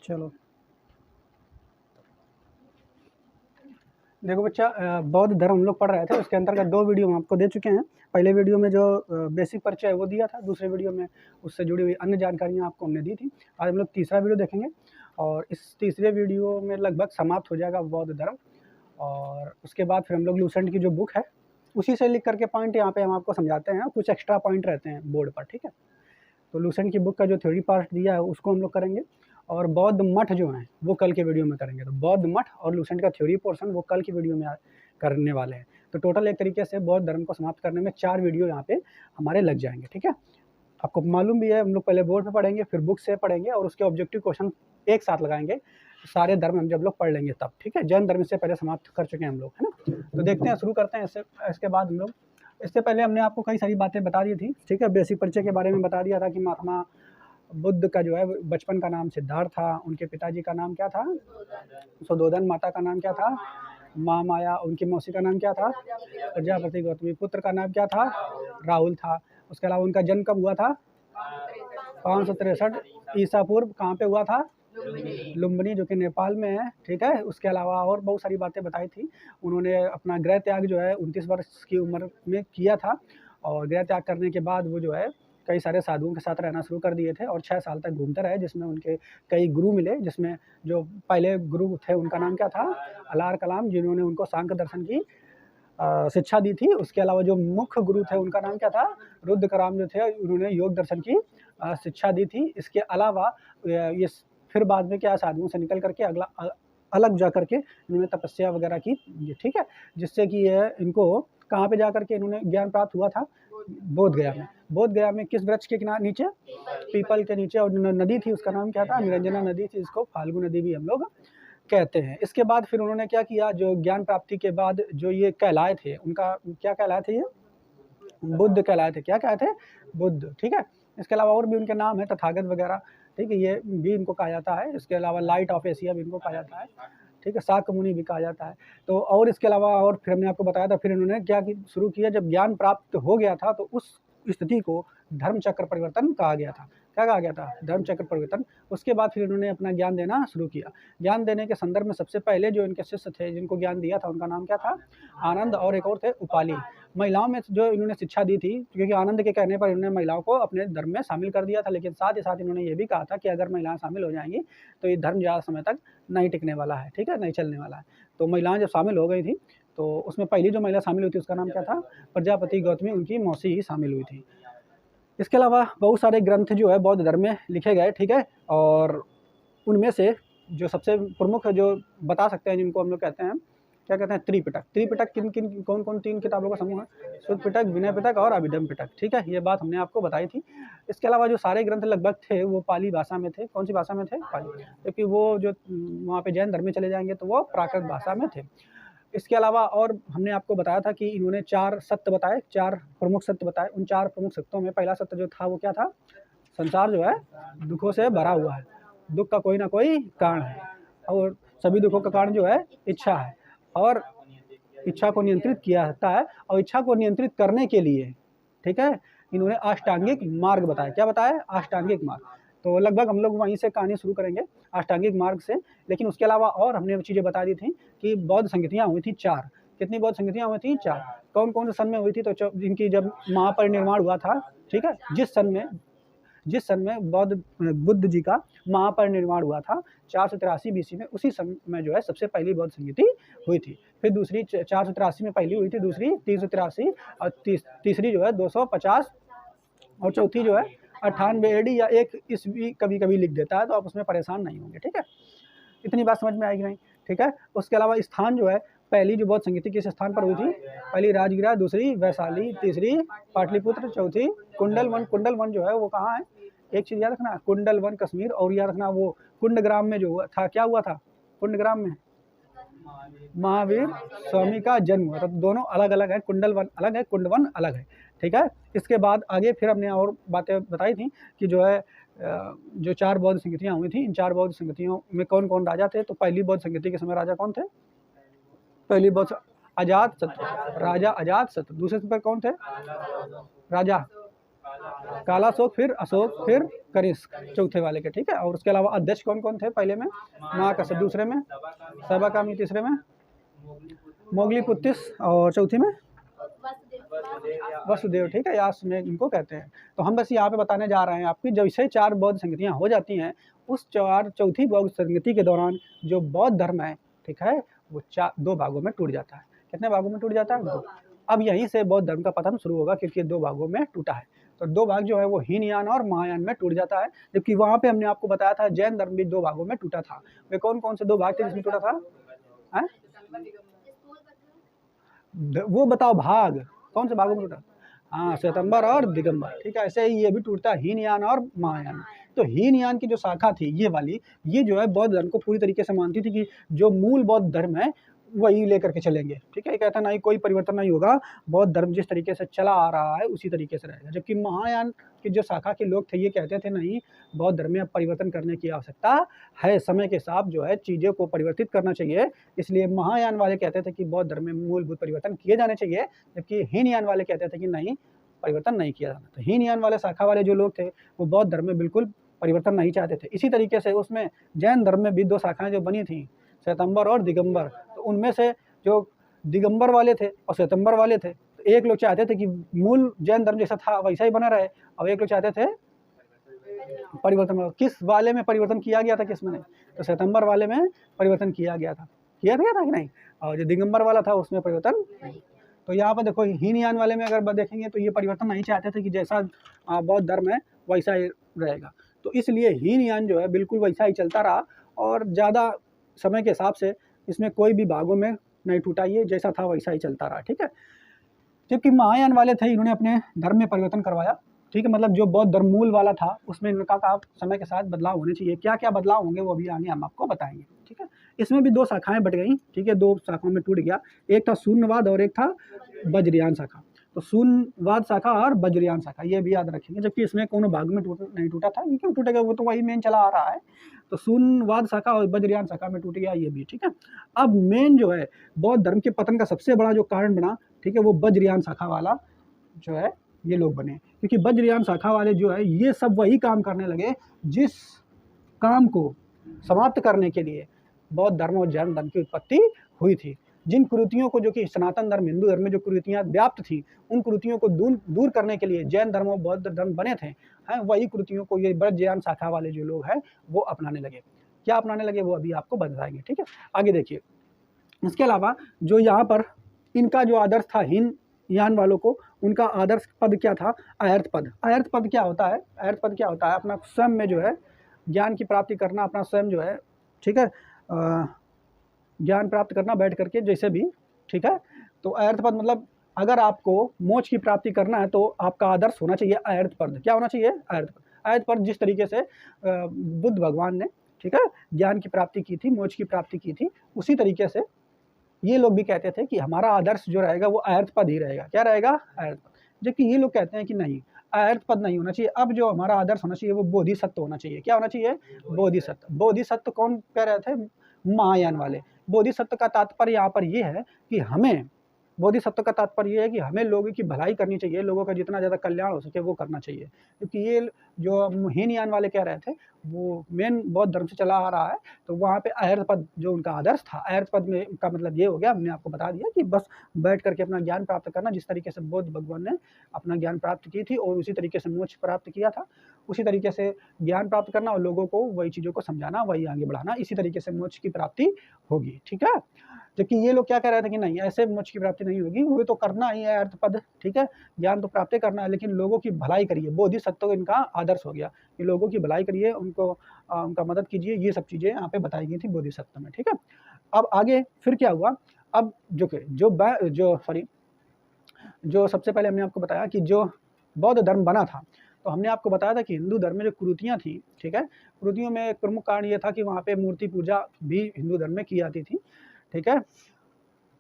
चलो देखो बच्चा, बौद्ध धर्म हम लोग पढ़ रहे थे, उसके अंतर्गत 2 वीडियो हम आपको दे चुके हैं। पहले वीडियो में जो बेसिक परिचय है वो दिया था, दूसरे वीडियो में उससे जुड़ी हुई अन्य जानकारियाँ आपको हमने दी थी। आज हम लोग तीसरा वीडियो देखेंगे और इस तीसरे वीडियो में लगभग समाप्त हो जाएगा बौद्ध धर्म, और उसके बाद फिर हम लोग लूसेंट की जो बुक है उसी से लिख करके पॉइंट यहाँ पे हम आपको समझाते हैं, कुछ एक्स्ट्रा पॉइंट रहते हैं बोर्ड पर, ठीक है। तो लूसेंट की बुक का जो थ्योरी पार्ट दिया है उसको हम लोग करेंगे, और बौद्ध मठ जो हैं वो कल के वीडियो में करेंगे। तो बौद्ध मठ और लूसेंट का थ्योरी पोर्शन वो कल की वीडियो में करने वाले हैं। तो टोटल एक तरीके से बौद्ध धर्म को समाप्त करने में 4 वीडियो यहाँ पे हमारे लग जाएंगे, ठीक है। आपको मालूम भी है, हम लोग पहले बोर्ड पे पढ़ेंगे, फिर बुक से पढ़ेंगे और उसके ऑब्जेक्टिव क्वेश्चन एक साथ लगाएंगे, सारे धर्म हम जब लोग पढ़ लेंगे तब, ठीक है। जैन धर्म से पहले समाप्त कर चुके हैं हम लोग, है ना। तो देखते हैं, शुरू करते हैं इसके बाद हम लोग, इससे पहले हमने आपको कई सारी बातें बता दी थी, ठीक है। बेसिक परिचय के बारे में बता दिया था कि महात्मा बुद्ध का जो है बचपन का नाम सिद्धार्थ था, उनके पिताजी का नाम क्या था, सुधोधन, माता का नाम क्या था, माँ माया, उनकी मौसी का नाम क्या था, प्रजापति गौतमी, पुत्र का नाम क्या था, राहुल था। उसके अलावा उनका जन्म कब हुआ था, 563 ईसा पूर्व, कहाँ पे हुआ था, लुम्बिनी, जो कि नेपाल में है, ठीक है। उसके अलावा और बहुत सारी बातें बताई थी। उन्होंने अपना गृह त्याग जो है 29 वर्ष की उम्र में किया था, और गृह त्याग करने के बाद वो जो है कई सारे साधुओं के साथ रहना शुरू कर दिए थे और 6 साल तक घूमते रहे, जिसमें उनके कई गुरु मिले, जिसमें जो पहले गुरु थे उनका नाम क्या था, अलार कलाम, जिन्होंने उनको सांख्य दर्शन की शिक्षा दी थी। उसके अलावा जो मुख्य गुरु थे उनका नाम क्या था, रुद्र कराम जो थे, उन्होंने योग दर्शन की शिक्षा दी थी। इसके अलावा ये फिर बाद में क्या साधुओं से निकल करके अलग जा करके इन्होंने तपस्या वगैरह की, ठीक है, जिससे कि इनको कहाँ पे जा करके इन्होंने ज्ञान प्राप्त हुआ था, बोध गया में। बोध गया में किस वृक्ष के किनारे नीचे, पीपल के नीचे, और नदी थी उसका नाम क्या था, निरंजना नदी थी, इसको फाल्गु नदी भी हम लोग कहते हैं। इसके बाद फिर उन्होंने क्या किया, जो ज्ञान प्राप्ति के बाद जो ये कहलाए थे, उनका क्या कहलाए थे, ये बुद्ध कहलाए थे। क्या कहते थे, बुद्ध, ठीक है। इसके अलावा और भी उनके नाम है, तथागत वगैरह, ठीक है, ये भी इनको कहा जाता है। इसके अलावा लाइट ऑफ एशिया भी इनको कहा जाता है, ठीक है, शाक्य मुनि भी कहा जाता है। तो और इसके अलावा और फिर हमने आपको बताया था, फिर इन्होंने क्या शुरू किया, जब ज्ञान प्राप्त हो गया था तो उस स्थिति को धर्म चक्र परिवर्तन कहा गया था। क्या कहा गया था, धर्म चक्र परिवर्तन। उसके बाद फिर इन्होंने अपना ज्ञान देना शुरू किया। ज्ञान देने के संदर्भ में सबसे पहले जो इनके शिष्य थे, जिनको ज्ञान दिया था, उनका नाम क्या था, आनंद, और एक और थे उपाली। महिलाओं में जो इन्होंने शिक्षा दी थी, क्योंकि आनंद के कहने पर इन्होंने महिलाओं को अपने धर्म में शामिल कर दिया था, लेकिन साथ ही साथ इन्होंने ये भी कहा था कि अगर महिलाएं शामिल हो जाएंगी तो ये धर्म ज़्यादा समय तक नहीं टिकने वाला है, ठीक है, नहीं चलने वाला है। तो महिलाएं जब शामिल हो गई थी तो उसमें पहली जो महिला शामिल हुई थी उसका नाम क्या था, प्रजापति गौतमी, उनकी मौसी ही शामिल हुई थी। इसके अलावा बहुत सारे ग्रंथ जो है बौद्ध धर्म में लिखे गए, ठीक है, और उनमें से जो सबसे प्रमुख जो बता सकते हैं, जिनको हम लोग कहते हैं, क्या कहते हैं, त्रिपिटक। त्रिपिटक किन किन कौन कौन 3 किताबों का समूह है, शुद्ध पिटक, विनय पिटक और अभिधम पिटक, ठीक है, ये बात हमने आपको बताई थी। इसके अलावा जो सारे ग्रंथ लगभग थे वो पाली भाषा में थे। कौन सी भाषा में थे, पाली, क्योंकि वो जो वहाँ पे जैन धर्म में चले जाएंगे तो वो प्राकृत भाषा में थे। इसके अलावा और हमने आपको बताया था कि इन्होंने 4 सत्य बताए, 4 प्रमुख सत्य बताए। उन 4 प्रमुख सत्यों में पहला सत्य जो था वो क्या था, संसार जो है दुखों से भरा हुआ है, दुख का कोई ना कोई कारण है, और सभी दुखों का कारण जो है इच्छा है, और इच्छा को नियंत्रित किया जाता है, और इच्छा को नियंत्रित करने के लिए, ठीक है, इन्होंने अष्टांगिक मार्ग बताया। क्या बताया, अष्टांगिक मार्ग। तो लगभग हम लोग वहीं से कहानी शुरू करेंगे, अष्टांगिक मार्ग से। लेकिन उसके अलावा और हमने वो चीज़ें बता दी थी कि बौद्ध संगतियाँ हुई थी 4। कितनी बौद्ध संगतियाँ हुई थी, 4। कौन कौन से सन में हुई थी, तो जिनकी जब महापरिनिर्वाण हुआ था, ठीक है, जिस सन में बुद्ध जी का महापरिनिर्वाण हुआ था 483 BC में, उसी सन में जो है सबसे पहली बौद्ध संगति हुई थी। फिर दूसरी 483 में पहली हुई थी, दूसरी 383, और तीसरी जो है 250, और चौथी जो है 98 AD या 1 ईस्वी कभी कभी लिख देता है, तो आप उसमें परेशान नहीं होंगे, ठीक है। इतनी बात समझ में आएगी नहीं, ठीक है। उसके अलावा स्थान जो है, पहली जो बौद्ध संगति किस स्थान पर हुई थी, पहली राजगिरा, दूसरी वैशाली, तीसरी पाटलिपुत्र, चौथी कुंडलवन। कुंडलवन जो है वो कहाँ है, एक चीज़ याद रखना, कुंडलवन कश्मीर, और याद रखना वो कुंडग्राम में जो हुआ था, क्या हुआ था कुंडग्राम में, महावीर स्वामी का जन्म हुआ था। तो दोनों अलग अलग है, कुंडलवन अलग है, कुंडवन अलग है, ठीक है। इसके बाद आगे फिर हमने और बातें बताई थी कि जो है जो 4 बौद्ध संगतियाँ हुई थी, इन 4 बौद्ध संगतियों में कौन कौन राजा थे। तो पहली बौद्ध संगति के समय राजा कौन थे, पहली बौद्ध अजात शत्रु, राजा अजात शत्रु। दूसरे पर कौन थे, राजा काला अशोक, फिर अशोक, फिर कनिष्क चौथे वाले के, ठीक है। और उसके अलावा अध्यक्ष कौन कौन थे? पहले में महाकश्यप, दूसरे में सैबकामी, तीसरे में मोगलीपुत्तिस और चौथी में वसुदेव, ठीक है। यास में इनको कहते हैं। तो हम बस यहाँ पे बताने जा रहे हैं आपकी, जैसे 4 बौद्ध संगतियाँ हो जाती हैं, उस चौथी बौद्ध संगति के दौरान जो बौद्ध धर्म है, ठीक है, वो 2 भागों में टूट जाता है। कितने भागों में टूट जाता है? 2। अब यहीं से बौद्ध धर्म का पतन शुरू होगा, क्योंकि 2 भागों में टूटा है। तो 2 भाग जो है वो हीनयान और महायान में टूट जाता है। जबकि वहाँ पे हमने आपको बताया था जैन धर्म भी 2 भागों में टूटा था। वे कौन कौन से 2 भाग थे जिसमें टूटा था? है? वो बताओ भाग कौन से भागों में टूटा? हाँ, श्वेतंबर और दिगंबर, ठीक है। ऐसे ही ये भी टूटता है हीनयान और महायान। तो हीनयान की जो शाखा थी ये वाली, ये जो है बौद्ध धर्म को पूरी तरीके से मानती थी कि जो मूल बौद्ध धर्म है वही लेकर के चलेंगे, ठीक है। ये कहता नहीं कोई परिवर्तन नहीं होगा, बौद्ध धर्म जिस तरीके से चला आ रहा है उसी तरीके से रहेगा। जबकि महायान की जो शाखा के लोग थे ये कहते थे नहीं, बौद्ध धर्म में अब परिवर्तन करने की आवश्यकता है, समय के साथ जो है चीज़ों को परिवर्तित करना चाहिए। इसलिए महायान वाले कहते थे कि बौद्ध धर्म में मूलभूत परिवर्तन किए जाने चाहिए, जबकि हीनयान वाले कहते थे कि नहीं, परिवर्तन नहीं किया जाना। तो हीनयान वाले शाखा वाले जो लोग थे वो बौद्ध धर्म में बिल्कुल परिवर्तन नहीं चाहते थे। इसी तरीके से उसमें जैन धर्म में भी 2 शाखाएं जो बनी थी, श्वेतंबर और दिगंबर। तो उनमें से जो दिगंबर वाले थे और श्वेतंबर वाले थे, तो एक लोग चाहते थे कि मूल जैन धर्म जैसा था वैसा ही बना रहे, और एक लोग चाहते थे परिवर्तन। किस वाले में परिवर्तन किया गया था, किस में नहीं? तो श्वेतंबर वाले में परिवर्तन किया गया था कि नहीं, और जो दिगंबर वाला था उसमें परिवर्तन नहीं। तो यहाँ पर देखो हीनयान वाले में अगर देखेंगे तो ये परिवर्तन नहीं चाहते थे कि जैसा बौद्ध धर्म है वैसा ही रहेगा। तो इसलिए हीनयान जो है बिल्कुल वैसा ही चलता रहा, और ज़्यादा समय के हिसाब से इसमें कोई भी भागों में नहीं टूटा, ये जैसा था वैसा ही चलता रहा, ठीक है। जबकि महायान वाले थे, इन्होंने अपने धर्म में परिवर्तन करवाया, ठीक है। मतलब जो बौद्ध धर्म मूल वाला था उसमें इनका कहा समय के साथ बदलाव होने चाहिए। क्या क्या बदलाव होंगे वो भी आगे हम आपको बताएंगे, ठीक है। इसमें भी 2 शाखाएं बट गई, ठीक है, 2 शाखाओं में टूट गया। एक था शून्यवाद और एक था वज्रयान शाखा। तो शून्यवाद शाखा और वज्रयान शाखा ये भी याद रखेंगे। जबकि इसमें कोनो भाग में नहीं टूटा था, ये क्यों टूटेगा, वो तो वही मेन चला आ रहा है। तो शून्यवाद शाखा और वज्रयान शाखा में टूट गया ये भी, ठीक है। अब मेन जो है बौद्ध धर्म के पतन का सबसे बड़ा जो कारण बना, ठीक है, वो वज्रयान शाखा वाला जो है ये लोग बने। क्योंकि वज्रयान शाखा वाले जो है ये सब वही काम करने लगे जिस काम को समाप्त करने के लिए बौद्ध धर्म और जैन धर्म की उत्पत्ति हुई थी। जिन कुरीतियों को, जो कि सनातन धर्म हिंदू धर्म में जो कुरीतियाँ व्याप्त थी, उन कुरीतियों को दूर करने के लिए जैन धर्म और बौद्ध धर्म बने थे, हैं, वही कुरीतियों को ये वज्रयान शाखा वाले जो लोग हैं वो अपनाने लगे। क्या अपनाने लगे वो अभी आपको बताएंगे, ठीक है। आगे देखिए, इसके अलावा जो यहाँ पर इनका जो आदर्श था हीनयान वालों को, उनका आदर्श पद क्या था? अयर्थ पद। अयर्थ पद क्या होता है? अयर्थ पद क्या होता है? अपना स्वयं में जो है ज्ञान की प्राप्ति करना, अपना स्वयं जो है, ठीक है, ज्ञान प्राप्त करना बैठ करके जैसे भी, ठीक है। तो अयर्थ पद मतलब अगर आपको मोक्ष की प्राप्ति करना है तो आपका आदर्श होना चाहिए अयर्थ पद। क्या होना चाहिए? अयर्थ पद। अयर्थ पद जिस तरीके से बुद्ध भगवान ने, ठीक है, ज्ञान की प्राप्ति की थी, मोक्ष की प्राप्ति की थी, उसी तरीके से ये लोग भी कहते थे कि हमारा आदर्श जो रहेगा वो अयर्थ पद ही रहेगा। क्या रहेगा? अयर्थ पद। जबकि ये लोग कहते हैं कि नहीं, अयर्थ पद नहीं होना चाहिए। अब जो हमारा आदर्श होना चाहिए वो बोधिसत्व होना चाहिए। क्या होना चाहिए? बोधिसत्व। बोधिसत्व कौन कह रहे थे? महायान वाले। बोधिसत्व का तात्पर्य यहाँ पर ये है कि हमें, बोधिसत्व का तात्पर्य ये है कि हमें लोगों की भलाई करनी चाहिए, लोगों का जितना ज़्यादा कल्याण हो सके वो करना चाहिए। क्योंकि ये जो हीनयान वाले कह रहे थे वो मेन बौद्ध धर्म से चला आ रहा है। तो वहाँ पे अयर्थ पद जो उनका आदर्श था, अयर्थ पद में का मतलब ये हो गया, हमने आपको बता दिया कि बस बैठ करके अपना ज्ञान प्राप्त करना, जिस तरीके से बुद्ध भगवान ने अपना ज्ञान प्राप्त की थी और उसी तरीके से मोक्ष प्राप्त किया था, उसी तरीके से ज्ञान प्राप्त करना और लोगों को वही चीज़ों को समझाना, वही आगे बढ़ाना, इसी तरीके से मोक्ष की प्राप्ति होगी, ठीक है। जबकि ये लोग क्या कह रहे थे कि नहीं, ऐसे मोक्ष की प्राप्ति नहीं होगी, वो तो करना ही है अर्थ पद, ठीक है, ज्ञान तो प्राप्त करना है, लेकिन लोगों की भलाई करिए। बोधिसत्व इनका आदर्श हो गया कि लोगों की भलाई करिए, उनको उनका मदद कीजिए। ये सब चीज़ें यहाँ पे बताई गई थी बोधिसत्व में, ठीक है। अब आगे फिर क्या हुआ? अब जो सबसे पहले हमने आपको बताया कि जो बौद्ध धर्म बना था, तो हमने आपको बताया था कि हिंदू धर्म में जो कुरीतियाँ थी, ठीक है, कुरीतियों में एक प्रमुख कारण ये था कि वहाँ पे मूर्ति पूजा भी हिंदू धर्म में की जाती थी, ठीक है।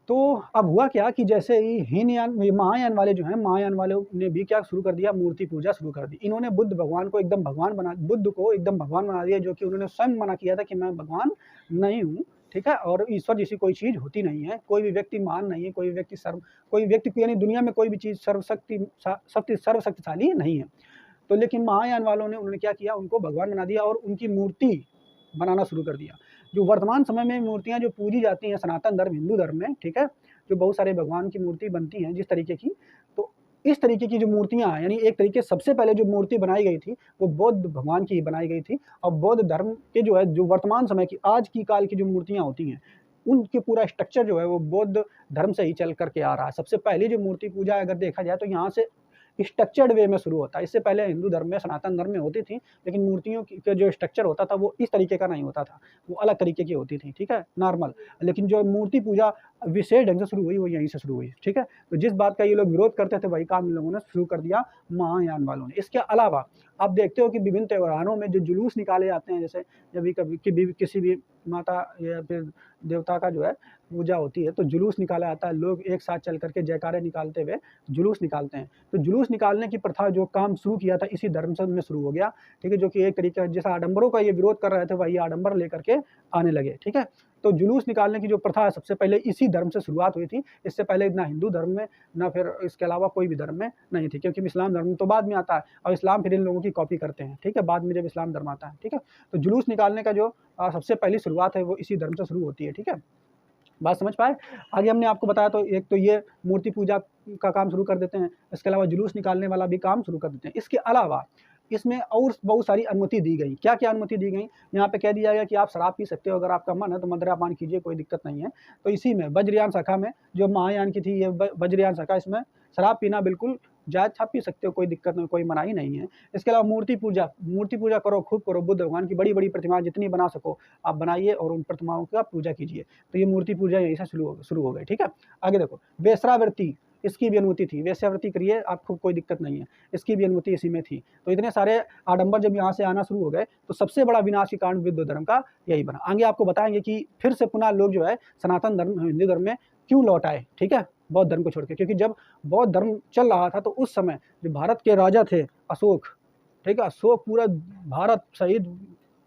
तो अब हुआ क्या कि जैसे ही महायान वाले जो हैं, महायान वालों ने भी क्या शुरू कर दिया? मूर्ति पूजा शुरू कर दी। इन्होंने बुद्ध को एकदम भगवान बना दिया, जो कि उन्होंने स्वयं मना किया था कि मैं भगवान नहीं हूँ, ठीक है। और ईश्वर जैसी कोई चीज़ होती नहीं है, कोई भी व्यक्ति महान नहीं है, कोई व्यक्ति यानी दुनिया में कोई भी चीज़ सर्वशक्तिशाली नहीं है। तो लेकिन महायान वालों ने उन्होंने क्या किया, उनको भगवान बना दिया और उनकी मूर्ति बनाना शुरू कर दिया। जो वर्तमान समय में मूर्तियाँ जो पूजी जाती हैं सनातन धर्म, हिंदू धर्म में, ठीक है, जो बहुत सारे भगवान की मूर्ति बनती हैं जिस तरीके की, तो इस तरीके की जो मूर्तियाँ हैं, यानी एक तरीके सबसे पहले जो मूर्ति बनाई गई थी वो बौद्ध भगवान की ही बनाई गई थी। और बौद्ध धर्म के जो है, जो वर्तमान समय की आज की काल की जो मूर्तियाँ होती हैं, उनके पूरा स्ट्रक्चर जो है वो बौद्ध धर्म से ही चल करके आ रहा है। सबसे पहली जो मूर्ति पूजा अगर देखा जाए तो यहाँ से स्ट्रक्चर्ड वे में शुरू होता है। इससे पहले हिंदू धर्म में, सनातन धर्म में होती थी, लेकिन मूर्तियों का जो स्ट्रक्चर होता था वो इस तरीके का नहीं होता था, वो अलग तरीके की होती थी, ठीक है, नॉर्मल। लेकिन जो मूर्ति पूजा विशेष ढंग से शुरू हुई वो यहीं से शुरू हुई, ठीक है। तो जिस बात का ये लोग विरोध करते थे वही काम इन लोगों ने शुरू कर दिया महायान वालों ने। इसके अलावा आप देखते हो कि विभिन्न त्योहारों में जो जुलूस निकाले जाते हैं, जैसे जब भी कभी किसी भी माता या फिर देवता का जो है पूजा होती है तो जुलूस निकाला जाता है, लोग एक साथ चल करके जयकारे निकालते हुए जुलूस निकालते हैं। तो जुलूस निकालने की प्रथा जो काम शुरू किया था इसी धर्म से में शुरू हो गया, ठीक है, जो कि एक तरीके जैसा आडंबरों का ये विरोध कर रहे थे वही आडंबर लेकर के आने लगे, ठीक है। तो जुलूस निकालने की जो प्रथा है सबसे पहले इसी धर्म से शुरुआत हुई थी। इससे पहले ना हिंदू धर्म में, ना फिर इसके अलावा कोई भी धर्म में नहीं थी, क्योंकि इस्लाम धर्म तो बाद में आता है और इस्लाम फिर इन लोगों की कॉपी करते हैं, ठीक है, बाद में जब इस्लाम धर्म आता है, ठीक है। तो जुलूस निकालने का जो सबसे पहली शुरुआत है वो इसी धर्म से शुरू होती है, ठीक है। बात समझ पाए? आगे हमने आपको बताया, तो एक तो ये मूर्ति पूजा का काम शुरू कर देते हैं, इसके अलावा जुलूस निकालने वाला भी काम शुरू कर देते हैं। इसके अलावा इसमें और बहुत सारी अनुमति दी गई। क्या क्या अनुमति दी गई? यहाँ पे कह दिया गया कि आप शराब पी सकते हो, अगर आपका मन है तो मदिरापान कीजिए, कोई दिक्कत नहीं है। तो इसी में वज्रयान शाखा में, जो महायान की थी ये वज्रयान शाखा, इसमें शराब पीना बिल्कुल जायज़ था, पी सकते हो, कोई दिक्कत नहीं, कोई मनाही नहीं है। इसके अलावा मूर्ति पूजा करो, खूब करो, बुद्ध भगवान की बड़ी बड़ी प्रतिमा जितनी बना सको आप बनाइए और उन प्रतिमाओं का पूजा कीजिए। तो ये मूर्ति पूजा यहीं से शुरू हो गई, ठीक है। आगे देखो, वेश्यावृत्ति, इसकी भी अनुमति थी, वेश्यावृत्ति करिए, आपको कोई दिक्कत नहीं है, इसकी भी अनुमति इसी में थी। तो इतने सारे आडंबर जब यहाँ से आना शुरू हो गए तो सबसे बड़ा विनाश के कारण बुद्ध धर्म का यही बना। आगे आपको बताएंगे कि फिर से पुनः लोग जो है सनातन धर्म, हिंदू धर्म में क्यों लौट आए, ठीक है, बौद्ध धर्म को छोड़ के। क्योंकि जब बौद्ध धर्म चल रहा था तो उस समय जो भारत के राजा थे अशोक, ठीक है, अशोक पूरा भारत सहित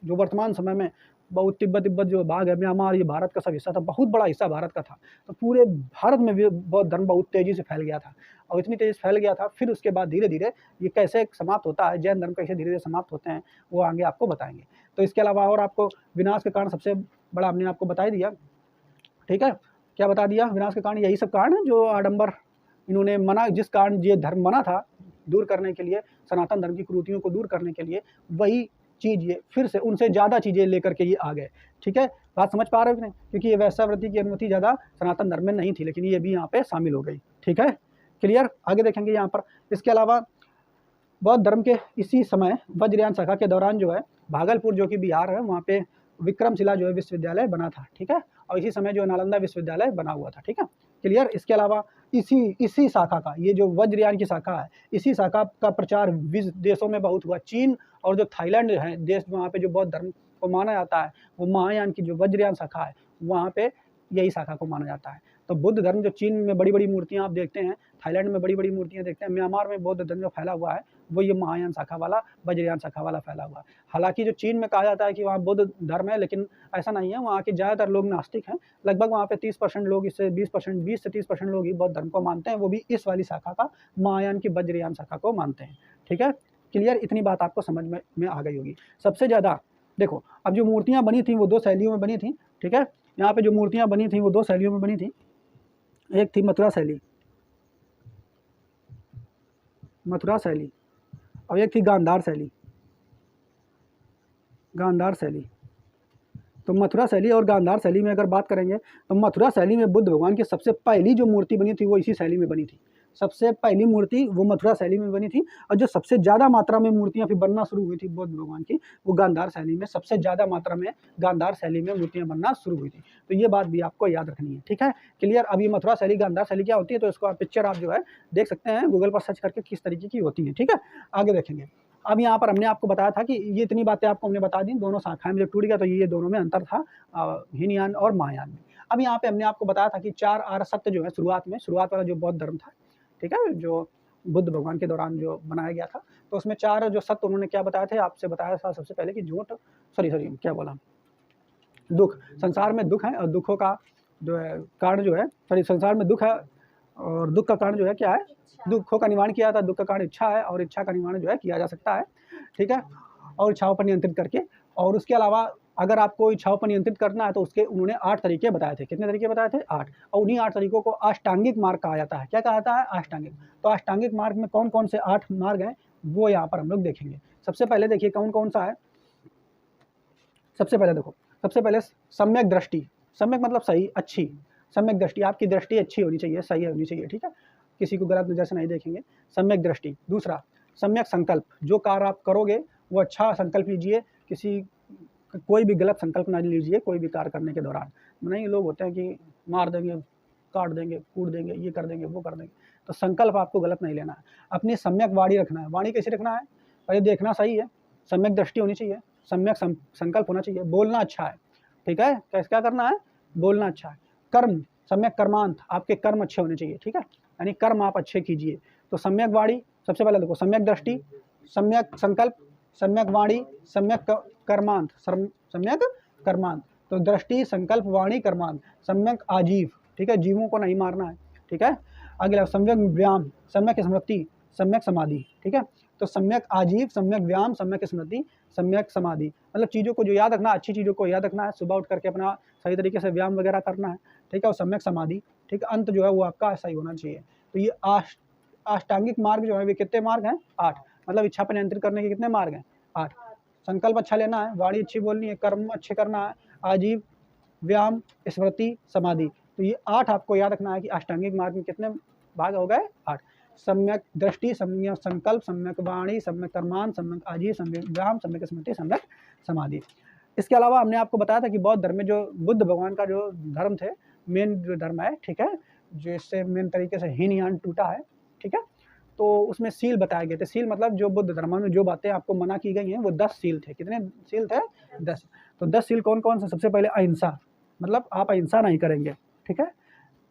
जो वर्तमान समय में बहुत तिब्बत जो भाग है, म्यांमार, ये भारत का सब हिस्सा था, बहुत बड़ा हिस्सा भारत का था। तो पूरे भारत में भी बौद्ध धर्म बहुत तेज़ी से फैल गया था और इतनी तेज़ी से फैल गया था, फिर उसके बाद धीरे धीरे ये कैसे समाप्त होता है, जैन धर्म कैसे धीरे धीरे समाप्त होते हैं, वो आगे आपको बताएंगे। तो इसके अलावा और आपको विनाश के कारण सबसे बड़ा हमने आपको बता ही दिया, ठीक है। क्या बता दिया? विनाश के कारण यही सब कारण है जो आडंबर इन्होंने मना, जिस कारण ये धर्म बना था दूर करने के लिए, सनातन धर्म की कुरीतियों को दूर करने के लिए, वही चीज़ ये फिर से उनसे ज़्यादा चीज़ें लेकर के ये आ गए, ठीक है। बात समझ पा रहे हो कि नहीं? क्योंकि ये वेश्यावृत्ति की अनुमति ज़्यादा सनातन धर्म में नहीं थी, लेकिन ये भी यहाँ पे शामिल हो गई, ठीक है, क्लियर। आगे देखेंगे यहाँ पर। इसके अलावा बौद्ध धर्म के इसी समय वज्रयान शाखा के दौरान जो है भागलपुर जो कि बिहार है, वहाँ पे विक्रमशिला जो है विश्वविद्यालय बना था, ठीक है। और इसी समय जो नालंदा विश्वविद्यालय बना हुआ था, ठीक है, क्लियर। इसके अलावा इसी शाखा का, ये जो वज्रयान की शाखा है, इसी शाखा का प्रचार विश्व देशों में बहुत हुआ। चीन और जो थाईलैंड है देश, वहाँ पे जो बौद्ध धर्म को माना जाता है, वो महायान की जो वज्रयान शाखा है वहाँ पे यही शाखा को माना जाता है। तो बुद्ध धर्म जो चीन में बड़ी बड़ी मूर्तियाँ आप देखते हैं, थाईलैंड में बड़ी बड़ी मूर्तियाँ देखते हैं, म्यांमार में बौद्ध धर्म जो फैला हुआ है वो ये महायान शाखा वाला, वज्रयान शाखा वाला फैला हुआ है। हालांकि जो चीन में कहा जाता है कि वहाँ बुद्ध धर्म है, लेकिन ऐसा नहीं है, वहाँ के ज़्यादातर लोग नास्तिक हैं। लगभग वहाँ पे 30% लोग, इससे 20 से 30% लोग ही बौद्ध धर्म को मानते हैं, वो भी इस वाली शाखा का, महायान की वज्रयान शाखा को मानते हैं, ठीक है, क्लियर। इतनी बात आपको समझ में आ गई होगी। सबसे ज़्यादा देखो, अब जो मूर्तियाँ बनी थी वो 2 शैलियों में बनी थी, ठीक है। यहाँ पे जो मूर्तियाँ बनी थी वो 2 शैलियों में बनी थी। एक थी मथुरा शैली और एक थी गांधार शैली। तो मथुरा शैली और गांधार शैली में अगर बात करेंगे तो मथुरा शैली में बुद्ध भगवान की सबसे पहली जो मूर्ति बनी थी वो इसी शैली में बनी थी। सबसे पहली मूर्ति वो मथुरा शैली में बनी थी, और जो सबसे ज़्यादा मात्रा में मूर्तियाँ फिर बनना शुरू हुई थी बौद्ध भगवान की, वो गांधार शैली में, सबसे ज़्यादा मात्रा में गांधार शैली में मूर्तियाँ बनना शुरू हुई थी। तो ये बात भी आपको याद रखनी है, ठीक है, क्लियर। अब ये मथुरा शैली, गांधार शैली क्या होती है, तो इसको पिक्चर आप जो है देख सकते हैं गूगल पर सर्च करके किस तरीके की होती है, ठीक है। आगे देखेंगे। अब यहाँ पर हमने आपको बताया था कि ये इतनी बातें आपको हमने बता दी, दोनों शाखाएं में जब टूट गया तो ये दोनों में अंतर था, हीनयान और महायान में। अब यहाँ पे हमने आपको बताया था कि 4 आर्य सत्य जो है शुरुआत वाला जो बौद्ध धर्म था, ठीक है, जो बुद्ध भगवान के दौरान जो बनाया गया था, तो उसमें 4 जो सत्य उन्होंने क्या बताए थे, आपसे बताया था सबसे पहले कि झूठ, क्या बोला, दुख, संसार में दुख है और दुखों का जो है कारण जो है, सॉरी, संसार में दुख है और दुख का कारण जो है क्या है, दुखों का निवारण किया जाता है, दुख का कारण इच्छा है और इच्छा का निवारण जो है किया जा सकता है, ठीक है, और इच्छाओं पर नियंत्रित करके। और उसके अलावा अगर आपको इच्छाओं पर नियंत्रित करना है तो उसके उन्होंने 8 तरीके बताए थे। कितने तरीके बताए थे? 8। और उन्हीं 8 तरीकों को अष्टांगिक मार्ग कहा जाता है। क्या कहा जाता है? अष्टांगिक। तो अष्टांगिक मार्ग में कौन कौन से 8 मार्ग हैं वो यहाँ पर हम लोग देखेंगे। सबसे पहले देखिए कौन कौन सा है। सबसे पहले देखो, सबसे पहले सम्यक दृष्टि। सम्यक मतलब सही, अच्छी। सम्यक दृष्टि, आपकी दृष्टि अच्छी होनी चाहिए, सही होनी चाहिए, ठीक है, किसी को गलत नजर से नहीं देखेंगे। सम्यक दृष्टि। दूसरा सम्यक संकल्प, जो कार्य आप करोगे वो अच्छा संकल्प लीजिए, किसी कोई भी गलत संकल्प ना लीजिए कोई भी कार्य करने के दौरान। नहीं, लोग होते हैं कि मार देंगे, काट देंगे, कूट देंगे, ये कर देंगे, वो कर देंगे, तो संकल्प आपको गलत नहीं लेना है। अपनी सम्यक वाणी रखना है। वाणी कैसे रखना है? पहले देखना सही है, सम्यक दृष्टि होनी चाहिए, सम्यक संकल्प होना चाहिए, बोलना अच्छा है, ठीक है, क्या करना है? बोलना अच्छा है। कर्म, सम्यक कर्मांत, आपके कर्म अच्छे होने चाहिए, ठीक है, यानी कर्म आप अच्छे कीजिए। तो सम्यक वाणी, सबसे पहले देखो, सम्यक दृष्टि, सम्यक संकल्प, सम्यक वाणी, सम्यक कर्मांत, सम्यक कर्मांत। तो दृष्टि, संकल्प, वाणी, कर्मांत। सम्यक आजीव, ठीक है, जीवों को नहीं मारना है, ठीक है। अगला सम्यक व्यायाम, सम्यक स्मृति, सम्यक समाधि, ठीक है। तो सम्यक आजीव, सम्यक व्यायाम, सम्यक स्मृति, सम्यक समाधि, मतलब चीज़ों को जो याद रखना, अच्छी चीज़ों को याद रखना है, सुबह उठ करके अपना सही तरीके से व्यायाम वगैरह करना है, ठीक है। और सम्यक समाधि, ठीक है, अंत जो है वो आपका सही होना चाहिए। तो ये अष्टांगिक मार्ग जो है वे कितने मार्ग हैं? 8। मतलब इच्छा पर नियंत्रित करने के कितने मार्ग हैं? 8। संकल्प अच्छा लेना है, वाणी अच्छी बोलनी है, कर्म अच्छे करना है, आजीव, व्यायाम, स्मृति, समाधि। तो ये 8 आपको याद रखना है कि अष्टांगिक मार्ग में कितने भाग हो गए? 8। सम्यक दृष्टि, सम्यक संकल्प, सम्यक वाणी, सम्यक कर्मान, सम्यक आजीव, सम्यक व्यायाम, सम्यक स्मृति, सम्यक समाधि। इसके अलावा हमने आपको बताया था कि बौद्ध धर्म में जो बुद्ध भगवान का जो धर्म थे, मेन जो धर्म है, ठीक है, जिससे मेन तरीके से हीन यान टूटा है, ठीक है, तो उसमें सील बताए गए थे। सील मतलब जो बुद्ध धर्म में जो बातें आपको मना की गई हैं वो 10 सील थे। कितने सील थे? 10। तो 10 सील कौन कौन से? सबसे पहले अहिंसा, मतलब आप अहिंसा नहीं करेंगे, ठीक है,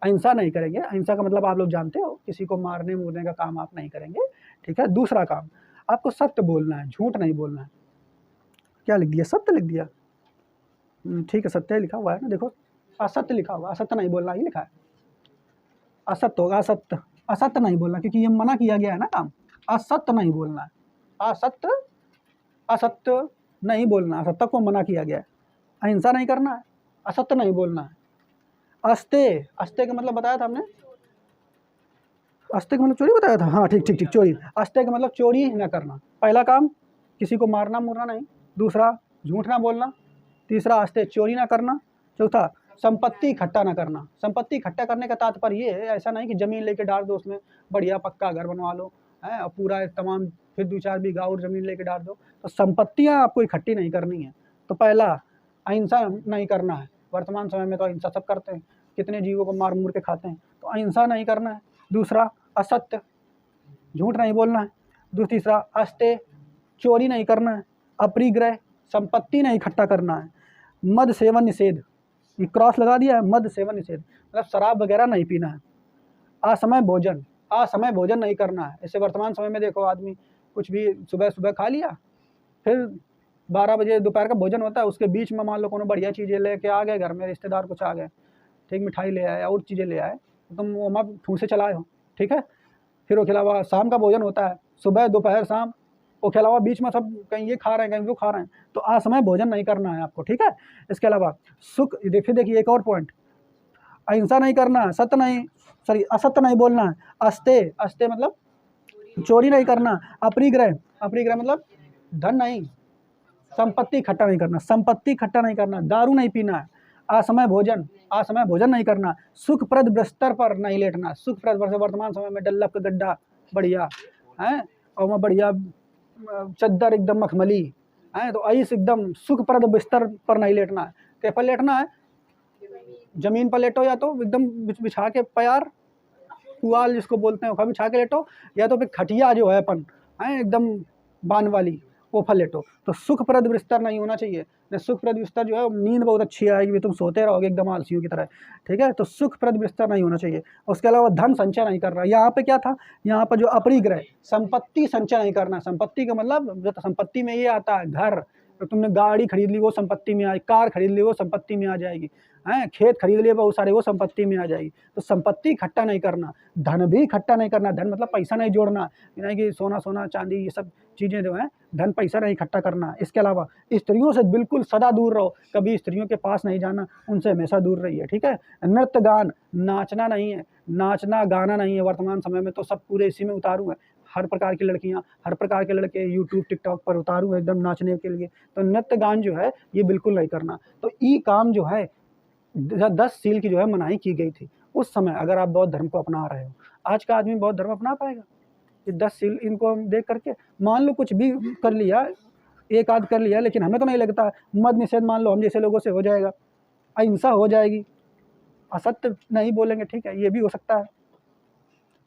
अहिंसा नहीं करेंगे। अहिंसा का मतलब आप लोग जानते हो, किसी को मारने मुरने का काम आप नहीं करेंगे, ठीक है। दूसरा काम, आपको सत्य बोलना है, झूठ नहीं बोलना है। क्या लिख दिया? सत्य लिख दिया, ठीक है, सत्य लिखा हुआ है ना, देखो, असत्य लिखा हुआ, असत्य नहीं बोलना, ही लिखा है, असत्य होगा, असत्य, असत्य नहीं बोलना, क्योंकि ये मना किया गया है ना काम, असत्य नहीं बोलना है, असत्य, असत्य नहीं बोलना, असत्य को मना किया गया है। अहिंसा नहीं करना है, असत्य नहीं बोलना है। अस्ते, अस्ते का मतलब बताया था हमने, अस्ते का मतलब चोरी बताया था, हाँ, ठीक ठीक ठीक, चोरी। अस्ते का मतलब चोरी न करना। पहला काम, किसी को मारना मुरना नहीं। दूसरा, झूठ ना बोलना। तीसरा, अस्ते, चोरी ना करना। चौथा, संपत्ति इकट्ठा ना करना। संपत्ति इकट्ठा करने का तात्पर्य ये है, ऐसा नहीं कि जमीन लेके डाल दो, उसमें बढ़िया पक्का घर बनवा लो, है, और पूरा तमाम फिर 2-4 बीघा और जमीन लेके डाल दो। तो संपत्तियाँ आपको इकट्ठी नहीं करनी है। तो पहला, अहिंसा नहीं करना है। वर्तमान समय में तो अहिंसा सब करते हैं, कितने जीवों को मार मूर के खाते हैं, तो अहिंसा नहीं करना है। दूसरा, असत्य, झूठ नहीं बोलना है। तीसरा, अस्ते, चोरी नहीं करना है। अपरिग्रह, संपत्ति नहीं इकट्ठा करना है। मद सेवन निषेध, ये क्रॉस लगा दिया है, मद सेवन निषेध मतलब शराब वगैरह नहीं पीना है। असमय भोजन, असमय भोजन नहीं करना है। ऐसे वर्तमान समय में देखो, आदमी कुछ भी सुबह सुबह खा लिया, फिर 12 बजे दोपहर का भोजन होता है, उसके बीच में मान लो कोनो बढ़िया चीज़ें लेके आ गए, घर में रिश्तेदार कुछ आ गए, ठीक, मिठाई ले आए और चीज़ें ले आए, तो तुम वो मत ठूसे चलाए हो, ठीक है। फिर उसके अलावा शाम का भोजन होता है, सुबह दोपहर शाम, उसके अलावा बीच में सब कहीं ये खा रहे हैं, कहीं वो खा रहे हैं, तो असमय भोजन नहीं करना है आपको, ठीक है। इसके अलावा सुख, देखिए एक और पॉइंट, अहिंसा नहीं करना है, सत्य नहीं, सॉरी, असत्य नहीं बोलना है। अस्ते, अस्ते मतलब चोरी नहीं करना। अपरिग्रह, अपरिग्रह मतलब धन नहीं, संपत्ति इकट्ठा नहीं करना, संपत्ति इकट्ठा नहीं करना। दारू नहीं पीना है। असमय भोजन, असमय भोजन नहीं करना। सुखप्रद बिस्तर पर नहीं लेटना। सुखप्रद वर्तमान समय में डल्लप का गड्ढा बढ़िया है, और वहाँ बढ़िया चद्दर एकदम मखमली है, तो ऐसे एकदम सुखप्रद बिस्तर पर नहीं लेटना है। क्या पर लेटना है? जमीन पर लेटो, या तो एकदम बिछा के प्यार पुआल जिसको बोलते हैं, बिछा के लेटो, या तो फिर खटिया जो है अपन है एकदम बान वाली, वो पर लेटो। तो सुखप्रद बिस्तर नहीं होना चाहिए। सुखप्रद बिस्तर जो है नींद बहुत अच्छी आएगी, तुम सोते रहोगे एकदम आलसियों की तरह, ठीक है। तो सुखप्रद बिस्तर नहीं होना चाहिए। उसके अलावा धन संचय नहीं करना। यहाँ पे क्या था, यहाँ पर जो अपरिग्रह, संपत्ति संचय नहीं करना। संपत्ति का मतलब जो संपत्ति में ये आता है, घर, तो तुमने गाड़ी खरीद ली वो संपत्ति में आई, कार खरीद ली वो संपत्ति में आ जाएगी, हैं, खेत खरीद लिए बहुत सारे वो संपत्ति में आ जाएगी। तो संपत्ति इकट्ठा नहीं करना, धन भी इकट्ठा नहीं करना, धन मतलब पैसा नहीं जोड़ना, यानी कि सोना सोना चांदी ये सब चीज़ें जो हैं धन पैसा नहीं इकट्ठा करना। इसके अलावा स्त्रियों से बिल्कुल सदा दूर रहो, कभी स्त्रियों के पास नहीं जाना, उनसे हमेशा दूर रहिए, ठीक है। नृत्य गान, नाचना नहीं है, नाचना गाना नहीं है। वर्तमान समय में तो सब पूरे इसी में उतारू है, हर प्रकार की लड़कियां, हर प्रकार के लड़के यूट्यूब टिकटॉक पर उतारू है एकदम नाचने के लिए। तो नृत्य गान जो है ये बिल्कुल नहीं करना। तो ये काम जो है 10 सील की जो है मनाही की गई थी उस समय। अगर आप बौद्ध धर्म को अपना रहे हो, आज का आदमी बौद्ध धर्म अपना पाएगा? ये 10 सील इनको हम देख करके मान लो कुछ भी कर लिया, एक आध कर लिया, लेकिन हमें तो नहीं लगता मद निषेध मान लो हम जैसे लोगों से हो जाएगा, अहिंसा हो जाएगी, असत्य नहीं बोलेंगे, ठीक है, ये भी हो सकता है,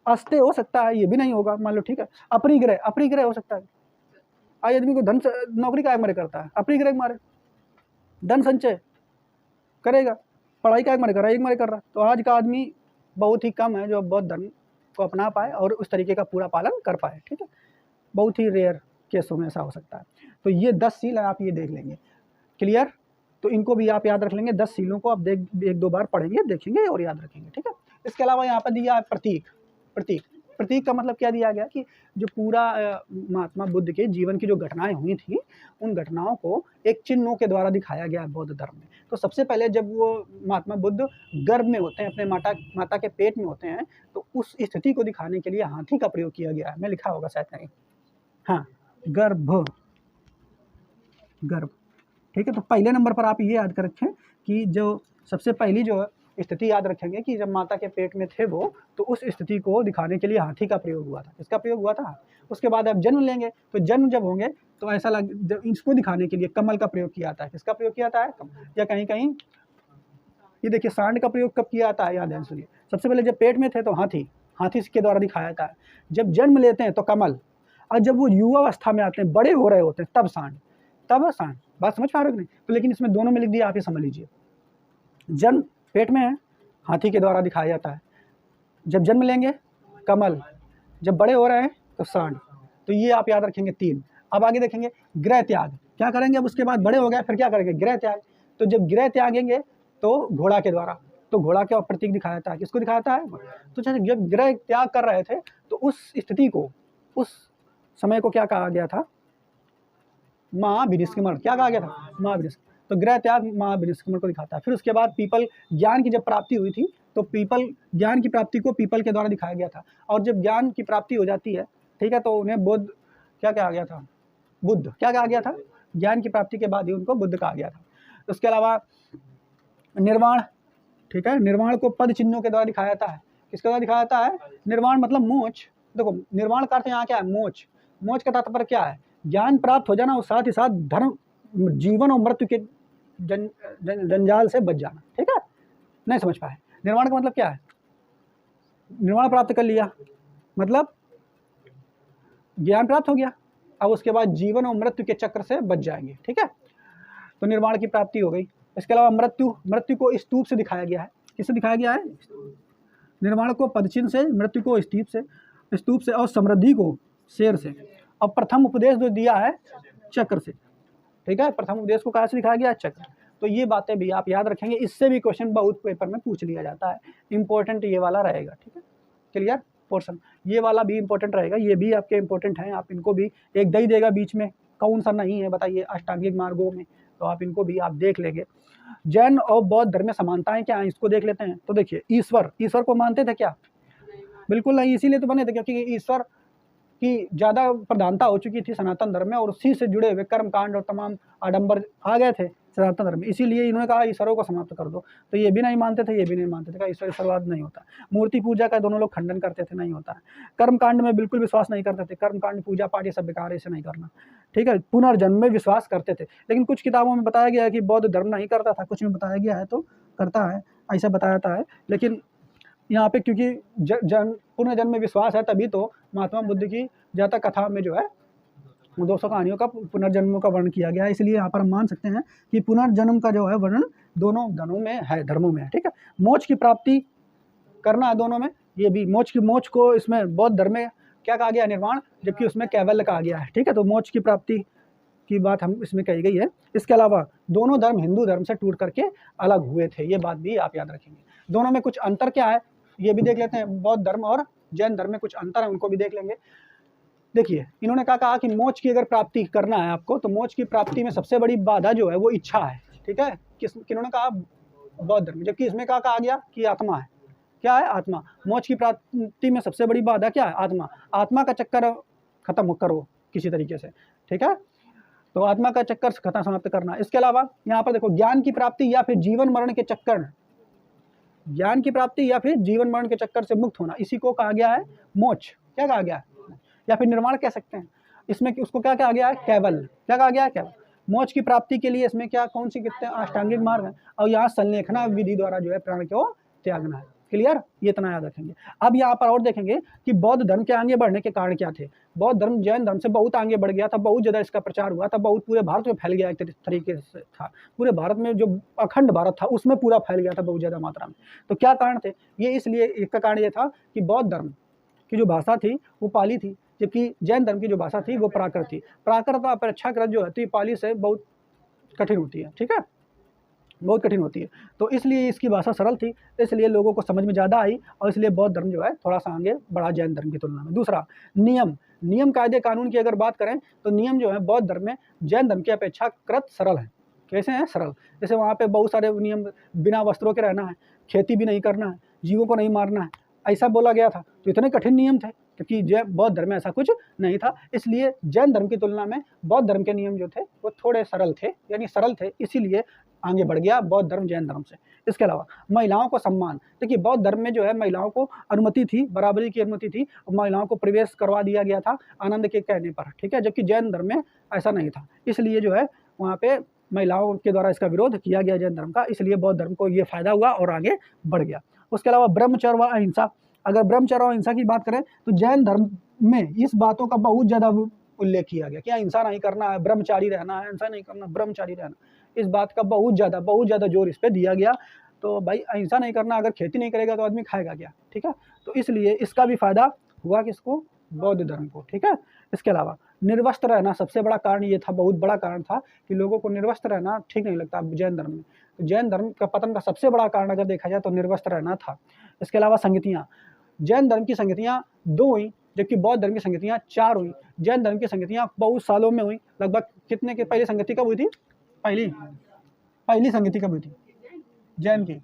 अस्ते हो सकता है, ये भी नहीं होगा, मान लो, ठीक है, अपरिग्रह हो सकता है। आज आदमी को धन नौकरी का मारे करता है, अपरिग्रह मारे, धन संचय करेगा, पढ़ाई का मारे कर रहा है, एक मारे कर रहा है। तो आज का आदमी बहुत ही कम है जो बौद्ध धर्म को अपना पाए और उस तरीके का पूरा पालन कर पाए, ठीक है, बहुत ही रेयर केसों में ऐसा हो सकता है। तो ये 10 सील है, आप ये देख लेंगे, क्लियर। तो इनको भी आप याद रख लेंगे, 10 सीलों को आप एक दो बार पढ़ेंगे, देखेंगे और याद रखेंगे, ठीक है। इसके अलावा यहाँ पर दिया है प्रतीक। प्रतीक का मतलब क्या दिया गया कि जो पूरा महात्मा बुद्ध के जीवन की जो घटनाएं हुई थी, उन घटनाओं को एक चिन्हों के द्वारा दिखाया गया है बौद्ध धर्म में। तो सबसे पहले जब वो महात्मा बुद्ध गर्भ में होते हैं, अपने माता के पेट में होते हैं, तो उस स्थिति को दिखाने के लिए हाथी का प्रयोग किया गया है। मैं लिखा होगा शायद कहीं, हाँ, गर्भ, ठीक है। तो पहले नंबर पर आप ये याद कर रखें कि जो सबसे पहली जो स्थिति याद रखेंगे कि जब माता के पेट में थे वो, तो उस स्थिति को दिखाने के लिए हाथी का प्रयोग हुआ था। इसका प्रयोग हुआ था। उसके बाद आप जन्म लेंगे, तो जन्म जब होंगे तो ऐसा जब इसको दिखाने के लिए कमल का प्रयोग किया जाता है। किसका प्रयोग किया जाता है? या कहीं कहीं ये देखिए सांड का प्रयोग कब किया जाता है, याद है सुनिए। सबसे पहले जब पेट में थे तो हाथी के द्वारा दिखाया जाता है। जब जन्म लेते हैं तो कमल, और जब वो युवा अवस्था में आते हैं, बड़े हो रहे होते हैं, तब सांड। बात समझ पा रहे हो नहीं? तो लेकिन इसमें दोनों में लिख दिया, आप ये समझ लीजिए। जन्म पेट में है, हाथी के द्वारा दिखाया जाता है। जब जन्म लेंगे कमल, जब बड़े हो रहे हैं तो सांड। तो ये आप याद रखेंगे 3। अब आगे देखेंगे गृह त्याग, क्या करेंगे? अब उसके बाद बड़े हो गए फिर क्या करेंगे? गृह त्याग। तो जब गृह त्यागेंगे तो घोड़ा के द्वारा, तो घोड़ा का प्रतीक दिखाया जाता है। किसको दिखाया जाता है? तो जब गृह त्याग कर रहे थे तो उस स्थिति को, उस समय को क्या कहा गया था? महाविनिष्क्रमण। क्या कहा गया था? महाविनिष्क्रमण। तो गृह त्याग महाविनिष्क्रमण को दिखाता है। फिर उसके बाद पीपल, ज्ञान की जब प्राप्ति हुई थी तो पीपल, ज्ञान की प्राप्ति को पीपल के द्वारा दिखाया गया था। और जब ज्ञान की प्राप्ति हो जाती है, ठीक है, तो उन्हें बुद्ध क्या कहा गया था? बुद्ध क्या कहा गया था? ज्ञान की प्राप्ति के बाद ही उनको बुद्ध कहा गया था। उसके अलावा निर्वाण, ठीक है, निर्वाण को पद चिन्हों के द्वारा दिखाया जाता है। किसके द्वारा दिखाया जाता है? निर्वाण मतलब मोक्ष। देखो निर्वाण का अर्थ यहाँ क्या है? मोक्ष। मोक्ष का तात्पर्य क्या है? ज्ञान प्राप्त हो जाना और साथ ही साथ धर्म, जीवन और मृत्यु के जंजाल से बच जाना, ठीक है। नहीं समझ पाए? निर्वाण का मतलब क्या है? निर्वाण प्राप्त कर लिया मतलब ज्ञान प्राप्त हो गया, अब उसके बाद जीवन और मृत्यु के चक्र से बच जाएंगे, ठीक है। तो निर्वाण की प्राप्ति हो गई। इसके अलावा मृत्यु को स्तूप से दिखाया गया है। किससे दिखाया गया है? निर्वाण को पदचिन्ह से, मृत्यु को स्तूप से और समृद्धि को शेर से। अब प्रथम उपदेश जो दिया है चक्र से, ठीक है, प्रथम उपदेश को कहाँ से दिखाया गया? चक्र। तो ये बातें भी आप याद रखेंगे, इससे भी क्वेश्चन बहुत पेपर में पूछ लिया जाता है। इंपॉर्टेंट ये वाला रहेगा, ठीक है, क्लियर पोर्शन। ये वाला भी इंपॉर्टेंट रहेगा, ये भी आपके इंपॉर्टेंट हैं। आप इनको भी एक दे ही देगा बीच में, कौन सा नहीं है बताइए अष्टांगिक मार्गों में, तो आप इनको भी आप देख लेंगे। जैन और बौद्ध धर्म में समानताएं क्या हैं, इसको देख लेते हैं। तो देखिए ईश्वर को मानते थे क्या? बिल्कुल नहीं, इसीलिए तो बने थे क्योंकि ईश्वर की ज़्यादा प्रधानता हो चुकी थी सनातन धर्म में, और उसी से जुड़े हुए कर्म कांड और तमाम आडंबर आ गए थे सनातन धर्म में। इसीलिए इन्होंने कहा ईश्वरों को समाप्त कर दो। तो ये भी नहीं मानते थे, ये भी नहीं मानते थे, कहा ईश्वरवाद नहीं होता। मूर्ति पूजा का दोनों लोग खंडन करते थे, नहीं होता है। कर्म कांड में बिल्कुल विश्वास नहीं करते थे, कर्म कांड, पूजा पाठ ये सब बेकार, ऐसे नहीं करना, ठीक है। पुनर्जन्म में विश्वास करते थे, लेकिन कुछ किताबों में बताया गया है कि बौद्ध धर्म नहीं करता था, कुछ में बताया गया है तो करता है, ऐसा बताया जाता है। लेकिन यहाँ पे क्योंकि पुनर्जन्म में विश्वास है, तभी तो महात्मा बुद्ध की जातक कथा में जो है 200 कहानियों का पुनर्जन्म का वर्णन किया गया है। इसलिए यहाँ पर हम मान सकते हैं कि पुनर्जन्म का जो है वर्णन दोनों धर्मों में है, ठीक है। मोक्ष की प्राप्ति करना है दोनों में, ये भी मोक्ष को इसमें बौद्ध धर्म में क्या कहा गया? निर्वाण, जबकि उसमें कैवल्य कहा गया है, ठीक है। तो मोक्ष की प्राप्ति की बात हम इसमें कही गई है। इसके अलावा दोनों धर्म हिंदू धर्म से टूट करके अलग हुए थे, ये बात भी आप याद रखेंगे। दोनों में कुछ अंतर क्या है ये भी देख लेते हैं। बौद्ध धर्म और जैन धर्म में कुछ अंतर है, उनको भी देख लेंगे। देखिए, इन्होंने कहा कि मोक्ष की अगर प्राप्ति करना है आपको, तो मोक्ष की प्राप्ति में सबसे बड़ी बाधा जो है वो इच्छा है। ठीक है, किन्होंने कहा? बौद्ध धर्म। जबकि इसमें क्या कहा गया कि आत्मा है। क्या है? आत्मा। मोक्ष की प्राप्ति में सबसे बड़ी बाधा क्या है? आत्मा। आत्मा का चक्कर खत्म करो किसी तरीके से। ठीक है, तो आत्मा का चक्कर खत्म समाप्त करना। इसके अलावा यहाँ पर देखो, ज्ञान की प्राप्ति या फिर जीवन मरण के चक्कर, ज्ञान की प्राप्ति या फिर जीवन मरण के चक्कर से मुक्त होना, इसी को कहा गया है मोक्ष। क्या कहा गया है? या फिर निर्वाण कह सकते हैं। इसमें उसको क्या कहा गया है? केवल। क्या कहा गया है? केवल। मोक्ष की प्राप्ति के लिए इसमें क्या, कौन सी कितने अष्टांगिक मार्ग है, और यहाँ संलेखना विधि द्वारा जो है प्राण को त्यागना है। क्लियर? ये इतना याद रखेंगे। अब यहाँ पर और देखेंगे कि बौद्ध धर्म के आगे बढ़ने के कारण क्या थे। बौद्ध धर्म जैन धर्म से बहुत आगे बढ़ गया था, बहुत ज़्यादा इसका प्रचार हुआ था, बहुत पूरे भारत में फैल गया एक तरीके से था। पूरे भारत में जो अखंड भारत था उसमें पूरा फैल गया था बहुत ज़्यादा मात्रा में। तो क्या कारण थे ये? इसलिए एक का कारण ये था कि बौद्ध धर्म की जो भाषा थी वो पाली थी, जबकि जैन धर्म की जो भाषा थी वो प्राकृत थी। प्राकृत अपेक्षाकृत जो है पाली से बहुत कठिन होती है। ठीक है, बहुत कठिन होती है। तो इसलिए इसकी भाषा सरल थी, इसलिए लोगों को समझ में ज़्यादा आई, और इसलिए बौद्ध धर्म जो है थोड़ा सा आगे बढ़ा जैन धर्म की तुलना में। दूसरा, नियम कायदे कानून की अगर बात करें तो नियम जो है बौद्ध धर्म में जैन धर्म की अपेक्षाकृत सरल है। कैसे हैं? सरल। जैसे वहाँ पे बहुत सारे नियम, बिना वस्त्रों के रहना है, खेती भी नहीं करना है, जीवों को नहीं मारना है, ऐसा बोला गया था। तो इतने कठिन नियम थे, क्योंकि बौद्ध धर्म में ऐसा कुछ नहीं था। इसलिए जैन धर्म की तुलना में बौद्ध धर्म के नियम जो थे वो थोड़े सरल थे, यानी सरल थे, इसीलिए आगे बढ़ गया बौद्ध धर्म जैन धर्म से। इसके अलावा महिलाओं को सम्मान। देखिए, बौद्ध धर्म में जो है महिलाओं को अनुमति थी, बराबरी की अनुमति थी, महिलाओं को प्रवेश करवा दिया गया था आनंद के कहने पर। ठीक है, जबकि जैन धर्म में ऐसा नहीं था, इसलिए जो है वहाँ पे महिलाओं के द्वारा इसका विरोध किया गया जैन धर्म का, इसलिए बौद्ध धर्म को ये फायदा हुआ और आगे बढ़ गया। उसके अलावा ब्रह्मचर्य व अहिंसा। अगर ब्रह्मचर्य और अहिंसा की बात करें तो जैन धर्म में इस बातों का बहुत ज़्यादा उल्लेख किया गया कि अहिंसा नहीं करना है, ब्रह्मचारी रहना है, अहिंसा नहीं करना, ब्रह्मचारी रहना। इस बात का बहुत ज़्यादा जोर इस पर दिया गया। तो भाई अहिंसा नहीं करना, अगर खेती नहीं करेगा तो आदमी खाएगा क्या? ठीक है, तो इसलिए इसका भी फायदा हुआ किसको? बौद्ध धर्म को। ठीक है, इसके अलावा निर्वस्त्र रहना सबसे बड़ा कारण ये था, बहुत बड़ा कारण था कि लोगों को निर्वस्त्र रहना ठीक नहीं लगता जैन धर्म में। तो जैन धर्म का पतन का सबसे बड़ा कारण अगर देखा जाए तो निर्वस्त्र रहना था। इसके अलावा संगतियाँ, जैन धर्म की संगतियाँ 2 हुई, जबकि बौद्ध धर्म की संगतियाँ 4 हुई। जैन धर्म की संगतियाँ बहुत सालों में हुई, लगभग कितने के? पहली संगति कब हुई थी? पहली संगति कब हुई थी जैन की?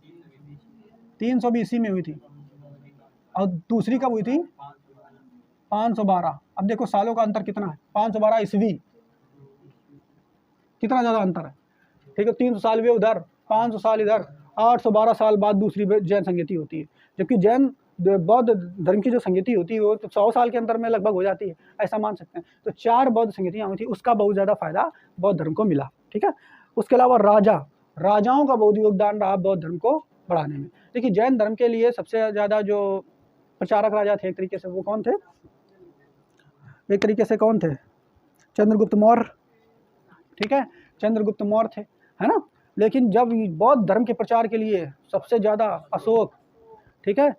300 BC में हुई थी, और दूसरी कब हुई थी? 512। अब देखो सालों का अंतर कितना है, 512 ईस्वी, कितना ज़्यादा अंतर है। ठीक है, 300 साल भी उधर, 500 साल इधर, 812 साल बाद दूसरी जैन संगति होती है। जबकि जैन बौद्ध धर्म की जो संगति होती है वो तो 100 साल के अंदर में लगभग हो जाती है, ऐसा मान सकते हैं। तो 4 बौद्ध संगतियाँ हुई थी, उसका बहुत ज़्यादा फायदा बौद्ध धर्म को मिला। ठीक है, उसके अलावा राजाओं का बहुत योगदान रहा बौद्ध धर्म को बढ़ाने में। देखिए, जैन धर्म के लिए सबसे ज़्यादा जो प्रचारक राजा थे एक तरीके से, वो कौन थे? एक तरीके से कौन थे? चंद्रगुप्त मौर्य। ठीक है, चंद्रगुप्त मौर्य थे, है ना। लेकिन जब बौद्ध धर्म के प्रचार के लिए सबसे ज़्यादा अशोक, ठीक है,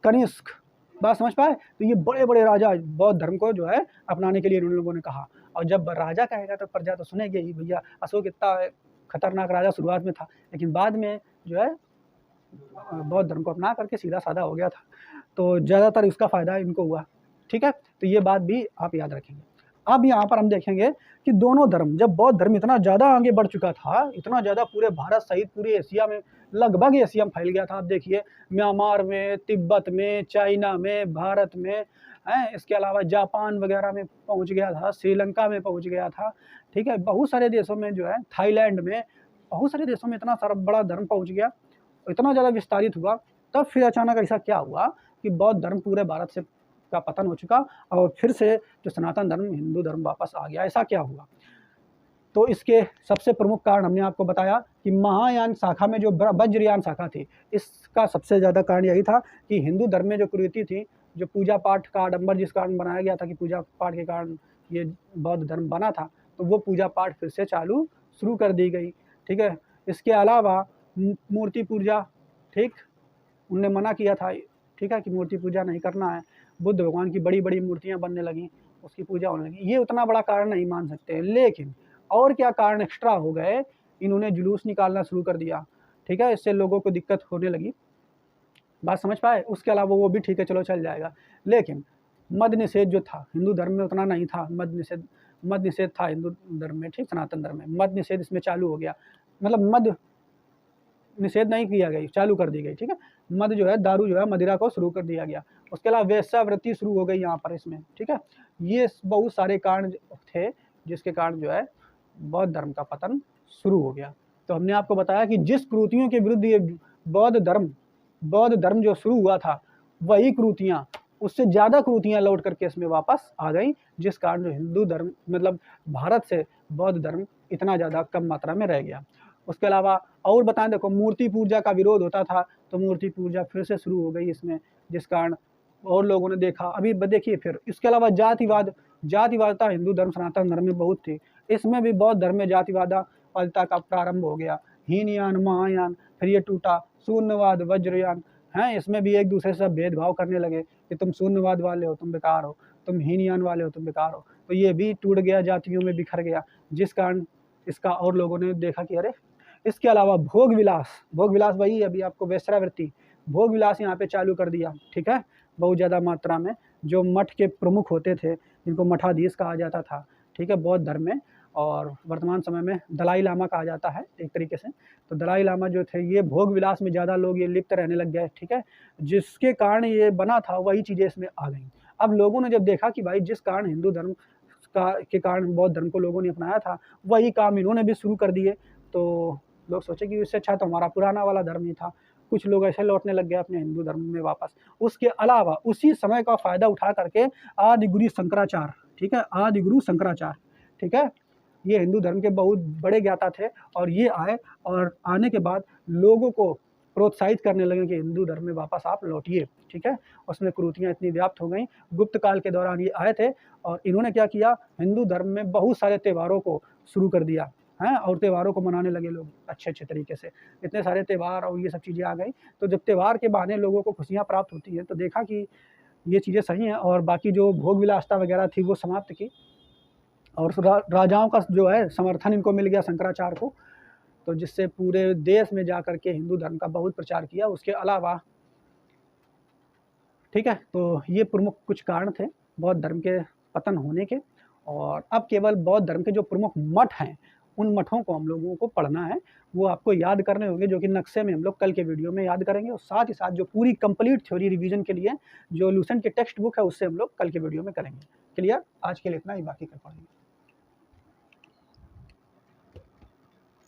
कनिष्क, बात समझ पाए? तो ये बड़े बड़े राजा बौद्ध धर्म को जो है अपनाने के लिए उन लोगों ने कहा। और जब राजा कहेगा तो प्रजा तो सुनेगी ही। भैया अशोक इतना खतरनाक राजा शुरुआत में था, लेकिन बाद में जो है बौद्ध धर्म को अपना करके सीधा साधा हो गया था। तो ज़्यादातर इसका फ़ायदा इनको हुआ। ठीक है, तो ये बात भी आप याद रखेंगे। अब यहाँ पर हम देखेंगे कि दोनों धर्म, जब बौद्ध धर्म इतना ज़्यादा आगे बढ़ चुका था, इतना ज़्यादा पूरे भारत सहित पूरे एशिया में, लगभग एशिया में फैल गया था। आप देखिए, म्यांमार में, तिब्बत में, चाइना में, भारत में, हैं, इसके अलावा जापान वगैरह में पहुँच गया था, श्रीलंका में पहुँच गया था। ठीक है, बहुत सारे देशों में जो है, थाईलैंड में, बहुत सारे देशों में इतना सारा बड़ा धर्म पहुँच गया, इतना ज़्यादा विस्तारित हुआ। तब फिर अचानक ऐसा क्या हुआ कि बौद्ध धर्म पूरे भारत से का पतन हो चुका और फिर से जो सनातन धर्म, हिंदू धर्म वापस आ गया। ऐसा क्या हुआ? तो इसके सबसे प्रमुख कारण हमने आपको बताया कि महायान शाखा में जो वज्रयान शाखा थी, इसका सबसे ज़्यादा कारण यही था कि हिंदू धर्म में जो कुरीति थी, जो पूजा पाठ का आडंबर जिस कारण बनाया गया था कि पूजा पाठ के कारण ये बौद्ध धर्म बना था, तो वो पूजा पाठ फिर से शुरू कर दी गई। ठीक है, इसके अलावा मूर्ति पूजा, ठीक, उनने मना किया था, ठीक है, कि मूर्ति पूजा नहीं करना है। बुद्ध भगवान की बड़ी बड़ी मूर्तियां बनने लगी, उसकी पूजा होने लगी। ये उतना बड़ा कारण नहीं मान सकते, लेकिन और क्या कारण एक्स्ट्रा हो गए, इन्होंने जुलूस निकालना शुरू कर दिया, ठीक है, इससे लोगों को दिक्कत होने लगी। बात समझ पाए? उसके अलावा वो भी ठीक है, चलो चल जाएगा, लेकिन मद्य निषेध जो था हिंदू धर्म में उतना नहीं था। मद्य निषेध था हिंदू धर्म में, ठीक, सनातन धर्म में मद्य निषेध इसमें चालू हो गया, मतलब मद्य निषेध नहीं किया गई, चालू कर दी गई, ठीक है। मद्य जो है, दारू जो है, मदिरा को शुरू कर दिया गया। उसके अलावा वेश्यावृत्ति शुरू हो गई यहाँ पर इसमें, ठीक है। ये बहुत सारे कारण थे जिसके कारण जो है बौद्ध धर्म का पतन शुरू हो गया। तो हमने आपको बताया कि जिस कुरीतियों के विरुद्ध ये बौद्ध धर्म जो शुरू हुआ था, वही कुरीतियाँ, उससे ज़्यादा कुरीतियाँ लौट करके इसमें वापस आ गई, जिस कारण जो हिंदू धर्म, मतलब भारत से बौद्ध धर्म इतना ज़्यादा कम मात्रा में रह गया। उसके अलावा और बताएं, देखो मूर्ति पूजा का विरोध होता था, तो मूर्ति पूजा फिर से शुरू हो गई इसमें, जिस कारण और लोगों ने देखा। अभी देखिए फिर इसके अलावा जातिवादता हिंदू धर्म सनातन धर्म में बहुत थी, इसमें भी बौद्ध धर्म में जातिवादता का प्रारंभ हो गया। हीनयान, महायान, फिर ये टूटा, शून्यवाद, वज्रयान, हैं, इसमें भी एक दूसरे से भेदभाव करने लगे कि तुम शून्यवाद वाले हो, तुम बेकार हो, तुम हीनयान वाले हो, तुम बेकार हो। तो ये भी टूट गया, जातियों में बिखर गया, जिस कारण इसका और लोगों ने देखा कि अरे। इसके अलावा भोग विलास वही अभी आपको वेश्यावृत्ति, भोग विलास यहाँ पे चालू कर दिया, ठीक है, बहुत ज़्यादा मात्रा में। जो मठ के प्रमुख होते थे, जिनको मठाधीश कहा जाता था, ठीक है, बौद्ध धर्म में, और वर्तमान समय में दलाई लामा कहा जाता है एक तरीके से। तो दलाई लामा जो थे, ये भोग विलास में ज़्यादा लोग ये लिप्त रहने लग गए, ठीक है, जिसके कारण ये बना था वही चीज़ें इसमें आ गई। अब लोगों ने जब देखा कि भाई जिस कारण हिंदू धर्म के कारण बौद्ध धर्म को लोगों ने अपनाया था, वही काम इन्होंने भी शुरू कर दिए, तो लोग सोचे कि इससे अच्छा तो हमारा पुराना वाला धर्म ही था। कुछ लोग ऐसे लौटने लग गए अपने हिंदू धर्म में वापस। उसके अलावा उसी समय का फ़ायदा उठा करके आदिगुरु शंकराचार्य, ठीक है, आदिगुरु शंकराचार्य, ठीक है, ये हिंदू धर्म के बहुत बड़े ज्ञाता थे, और ये आए, और आने के बाद लोगों को प्रोत्साहित करने लगे कि हिंदू धर्म में वापस आप लौटिए, ठीक है। उसमें कुरीतियाँ इतनी व्याप्त हो गई। गुप्त काल के दौरान ये आए थे, और इन्होंने क्या किया, हिंदू धर्म में बहुत सारे त्योहारों को शुरू कर दिया हैं, और त्योहारों को मनाने लगे लोग अच्छे तरीके से। इतने सारे त्यौहार और ये सब चीज़ें आ गई, तो जब त्यौहार के बहाने लोगों को खुशियाँ प्राप्त होती हैं, तो देखा कि ये चीज़ें सही हैं, और बाकी जो भोग विलासता वगैरह थी वो समाप्त की, और राजाओं का जो है समर्थन इनको मिल गया शंकराचार्य को, तो जिससे पूरे देश में जा कर के हिंदू धर्म का बहुत प्रचार किया। उसके अलावा, ठीक है, तो ये प्रमुख कुछ कारण थे बौद्ध धर्म के पतन होने के। और अब केवल बौद्ध धर्म के जो प्रमुख मठ हैं, उन मठों को हम लोगों को पढ़ना है, वो आपको याद करने होंगे, जो कि नक्शे में हम लोग कल के वीडियो में याद करेंगे। और साथ ही साथ जो पूरी कंप्लीट थ्योरी रिवीजन के लिए जो लूसेंट की टेक्स्ट बुक है, उससे हम लोग कल के वीडियो में करेंगे। क्लियर? आज के लिए इतना ही, बाकी कर पाएंगे।